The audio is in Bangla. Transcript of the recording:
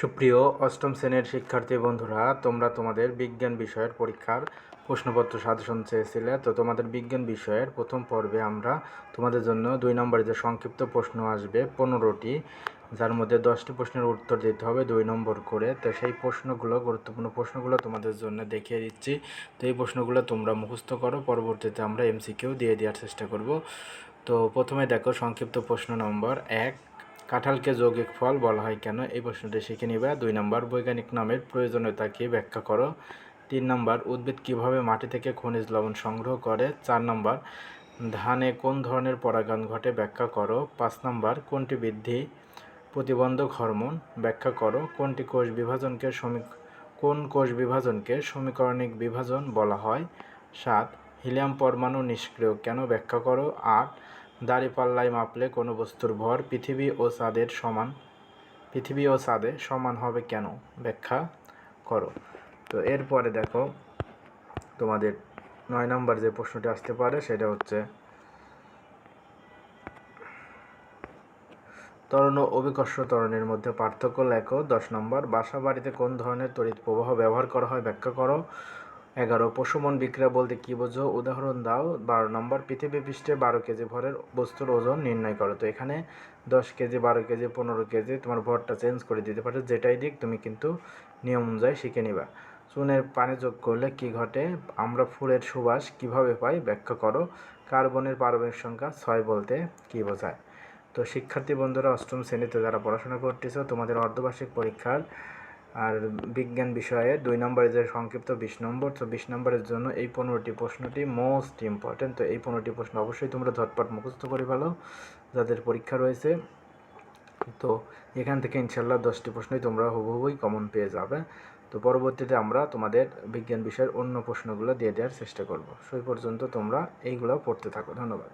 সুপ্রিয় অষ্টম শ্রেণীর শিক্ষার্থী বন্ধুরা, তোমরা তোমাদের বিজ্ঞান বিষয়ের পরীক্ষার প্রশ্নপত্র সাজেশন চেয়েছিলে। তো তোমাদের বিজ্ঞান বিষয়ের প্রথম পর্বে আমরা তোমাদের জন্য 2 নম্বরে যে সংক্ষিপ্ত প্রশ্ন আসবে 15টি, যার মধ্যে 10টি প্রশ্নের উত্তর দিতে হবে 2 নম্বর করে। তো সেই প্রশ্নগুলো, গুরুত্বপূর্ণ প্রশ্নগুলো তোমাদের জন্য দেখিয়ে দিচ্ছি। তো এই প্রশ্নগুলো তোমরা মুখস্থ করো, পরবর্তীতে আমরা এমসিকিউ দিয়ে দেওয়ার চেষ্টা করব। তো প্রথমে দেখো সংক্ষিপ্ত প্রশ্ন নম্বর 1, কাঁঠালকে যৌগিক ফল বলা হয় কেন? এই প্রশ্নটি শিখে নিবা। 2 নম্বর, বৈজ্ঞানিক নামের প্রয়োজনীয়তা কি ব্যাখ্যা করো। 3 নম্বর, উদ্ভিদ কিভাবে মাটি থেকে খনিজ লবণ সংগ্রহ করে। 4 নম্বর, ধানে কোন ধরনের পরাগায়ন ঘটে ব্যাখ্যা করো। 5 নম্বর, কোনটি বৃদ্ধি প্রতিবন্ধক হরমোন ব্যাখ্যা করো। কোন কোষ বিভাজনকে সমীকরণিক বিভাজন বলা হয়। 7, হিলিয়াম পরমাণু নিষ্ক্রিয় কেন ব্যাখ্যা করো। 8, দাঁড়িপাল্লায় মাপলে কোনো বস্তুর ভর পৃথিবী ও চাঁদে সমান হবে কেন ব্যাখ্যা করো। তো এরপরে দেখো তোমাদের 9 নম্বর যে প্রশ্নটি আসতে পারে সেটা হচ্ছে ত্বরণ ও অভিকর্ষ ত্বরণের মধ্যে পার্থক্য লেখো। 10 নম্বর, বাসা বাড়িতে কোন ধরনের তড়িৎ প্রবাহ ব্যবহার করা হয় ব্যাখ্যা করো। 11, প্রশমন বিক্রিয়া বলতে কী বোঝো, উদাহরণ দাও। 12 নম্বর, পৃথিবী পৃষ্ঠে 12 কেজি ভরের বস্তুর ওজন নির্ণয় করো। তো এখানে 10 কেজি, 12 কেজি, 15 কেজি তোমার ভরটা চেঞ্জ করে দিতে পারে, যেটাই দিক তুমি কিন্তু নিয়ম অনুযায়ী শিখে নিবা। চুনের পানি যোগ করলে কি ঘটে? আমরা ফুলের সুবাস কিভাবে পাই ব্যাখ্যা করো। কার্বনের পারমাণবিক সংখ্যা 6 বলতে কী বোঝায়? তো শিক্ষার্থী বন্ধুরা, অষ্টম শ্রেণীতে যারা পড়াশোনা করতেছ, তোমাদের অর্ধবার্ষিক পরীক্ষার আর বিজ্ঞান বিষয়ে 2 নম্বরে যে সংক্ষিপ্ত 20 নম্বর, তো 20 নম্বরের জন্য এই 15টি প্রশ্নটি মোস্ট ইম্পর্টেন্ট। তো এই 15টি প্রশ্ন অবশ্যই তোমরা ঝটপট মুখস্থ করে ফেলো যাদের পরীক্ষা রয়েছে। তো এখান থেকে ইনশাল্লাহ 10টি প্রশ্নই তোমরা হুবহুই কমন পেয়ে যাবে। তো পরবর্তীতে আমরা তোমাদের বিজ্ঞান বিষয়ের অন্য প্রশ্নগুলো দিয়ে দেওয়ার চেষ্টা করব। সেই পর্যন্ত তোমরা এইগুলো পড়তে থাকো। ধন্যবাদ।